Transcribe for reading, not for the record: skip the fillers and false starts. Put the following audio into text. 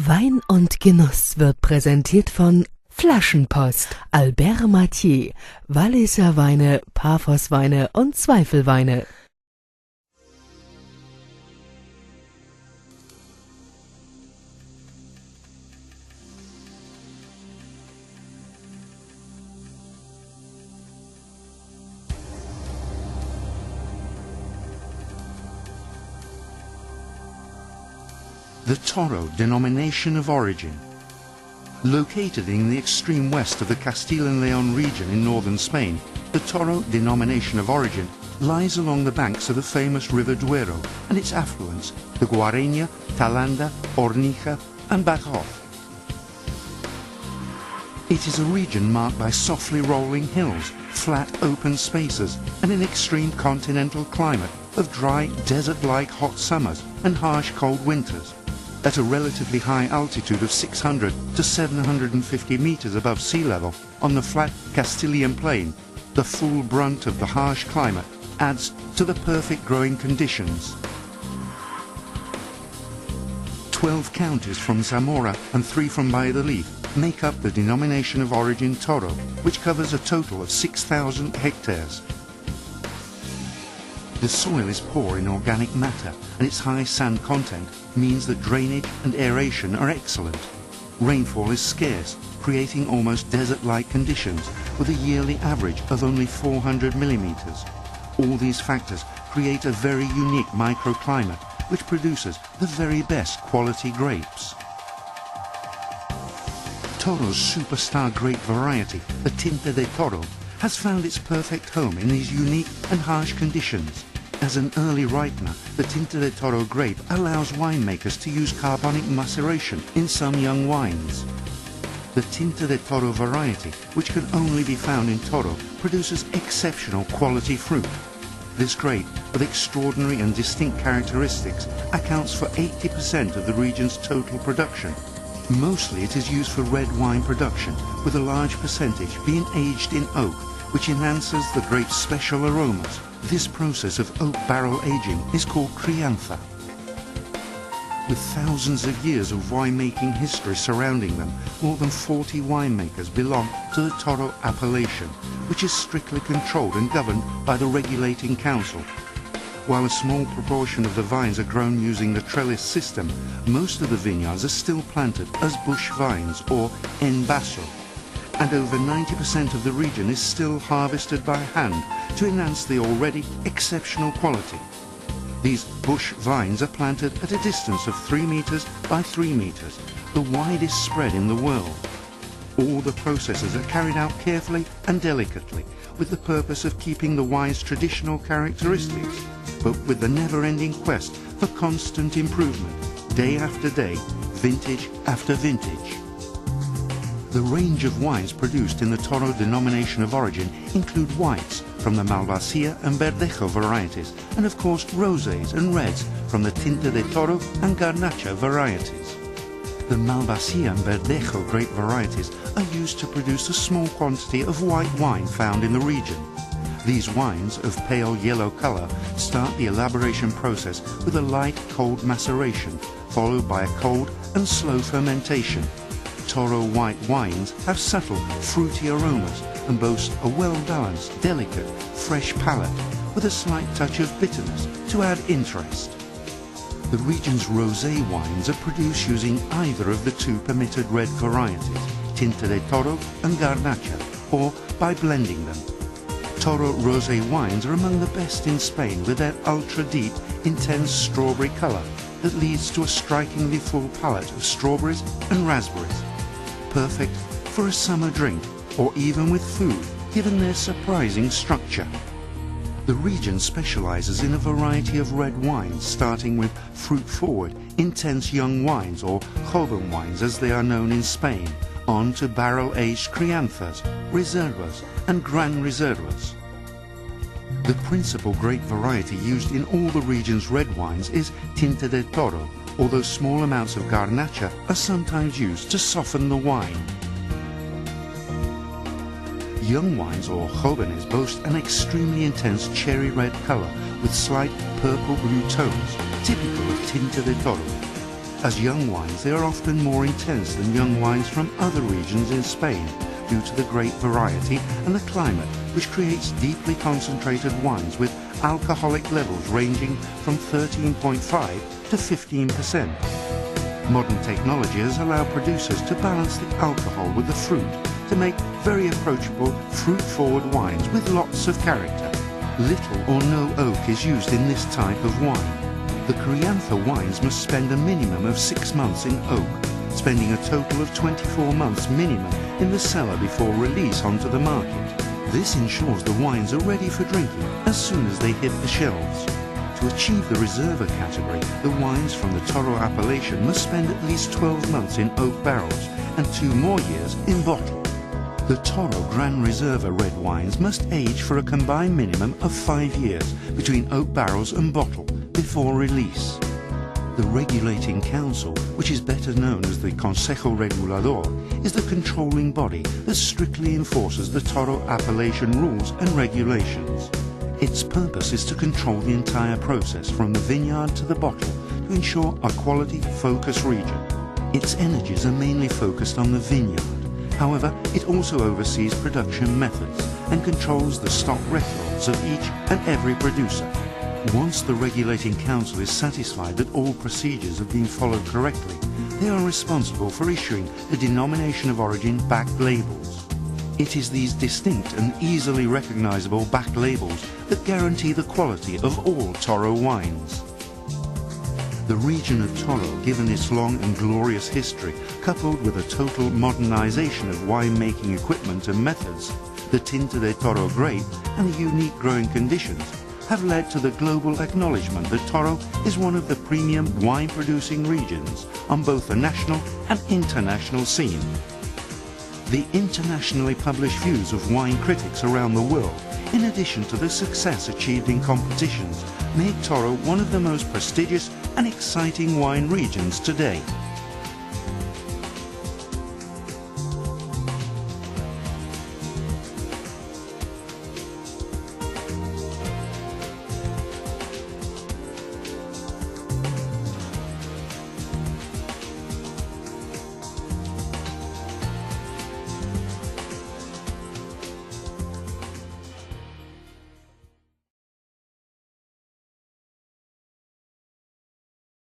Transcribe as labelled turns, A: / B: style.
A: Wein und Genuss wird präsentiert von Flaschenpost, Albert Mathieu, Walliser Weine, Paphos-Weine und Zweifelweine.
B: The Toro denomination of origin. Located in the extreme west of the Castile and Leon region in northern Spain, the Toro denomination of origin lies along the banks of the famous river Duero and its affluents, the Guareña, Talanda, Ornija and Bajoz. It is a region marked by softly rolling hills, flat open spaces and an extreme continental climate of dry, desert-like hot summers and harsh cold winters. At a relatively high altitude of 600 to 750 meters above sea level on the flat Castilian plain, the full brunt of the harsh climate adds to the perfect growing conditions. 12 counties from Zamora and 3 from Valladolid make up the denomination of origin Toro, which covers a total of 6,000 hectares. The soil is poor in organic matter and its high sand content means that drainage and aeration are excellent. Rainfall is scarce, creating almost desert-like conditions with a yearly average of only 400 millimeters. All these factors create a very unique microclimate which produces the very best quality grapes. Toro's superstar grape variety, the Tinta de Toro, has found its perfect home in these unique and harsh conditions. As an early ripener, the Tinta de Toro grape allows winemakers to use carbonic maceration in some young wines. The Tinta de Toro variety, which can only be found in Toro, produces exceptional quality fruit. This grape, with extraordinary and distinct characteristics, accounts for 80% of the region's total production. Mostly it is used for red wine production, with a large percentage being aged in oak, which enhances the grape's special aromas. This process of oak barrel aging is called crianza. With thousands of years of winemaking history surrounding them, more than 40 winemakers belong to the Toro appellation, which is strictly controlled and governed by the regulating council. While a small proportion of the vines are grown using the trellis system, most of the vineyards are still planted as bush vines or en vaso, and over 90% of the region is still harvested by hand to enhance the already exceptional quality. These bush vines are planted at a distance of 3 meters by 3 meters, the widest spread in the world. All the processes are carried out carefully and delicately, with the purpose of keeping the wine's traditional characteristics, but with the never-ending quest for constant improvement, day after day, vintage after vintage. The range of wines produced in the Toro denomination of origin include whites from the Malvasia and Verdejo varieties, and of course rosés and reds from the Tinta de Toro and Garnacha varieties. The Malvasia and Verdejo grape varieties are used to produce a small quantity of white wine found in the region. These wines, of pale yellow color, start the elaboration process with a light cold maceration, followed by a cold and slow fermentation. Toro white wines have subtle, fruity aromas and boast a well-balanced, delicate, fresh palate with a slight touch of bitterness to add interest. The region's rosé wines are produced using either of the 2 permitted red varieties, Tinta de Toro and Garnacha, or by blending them. Toro rosé wines are among the best in Spain with their ultra-deep, intense strawberry color that leads to a strikingly full palate of strawberries and raspberries. Perfect for a summer drink or even with food, given their surprising structure. The region specializes in a variety of red wines, starting with fruit-forward, intense young wines, or joven wines as they are known in Spain, on to barrel-aged crianzas, reservas and gran reservas. The principal grape variety used in all the region's red wines is Tinta de Toro, although small amounts of Garnacha are sometimes used to soften the wine. Young wines or jóvenes boast an extremely intense cherry red color with slight purple-blue tones, typical of Tinta de Toro. As young wines, they are often more intense than young wines from other regions in Spain due to the great variety and the climate, which creates deeply concentrated wines with alcoholic levels ranging from 13.5 to 15%. Modern technology has allowed producers to balance the alcohol with the fruit to make very approachable, fruit-forward wines with lots of character. Little or no oak is used in this type of wine. The Crianza wines must spend a minimum of 6 months in oak, spending a total of 24 months minimum in the cellar before release onto the market. This ensures the wines are ready for drinking as soon as they hit the shelves. To achieve the Reserva category, the wines from the Toro appellation must spend at least 12 months in oak barrels and 2 more years in bottle. The Toro Gran Reserva red wines must age for a combined minimum of 5 years between oak barrels and bottle before release. The Regulating Council, which is better known as the Consejo Regulador, is the controlling body that strictly enforces the Toro appellation rules and regulations. Its purpose is to control the entire process from the vineyard to the bottle to ensure a quality focus region. Its energies are mainly focused on the vineyard. However, it also oversees production methods and controls the stock records of each and every producer. Once the Regulating Council is satisfied that all procedures have been followed correctly, they are responsible for issuing the denomination of origin backed labels. It is these distinct and easily recognizable backed labels that guarantee the quality of all Toro wines. The region of Toro, given its long and glorious history, coupled with a total modernization of winemaking equipment and methods, the Tinta de Toro grape and the unique growing conditions, have led to the global acknowledgement that Toro is one of the premium wine-producing regions on both the national and international scene. The internationally published views of wine critics around the world, in addition to the success achieved in competitions, make Toro one of the most prestigious and exciting wine regions today.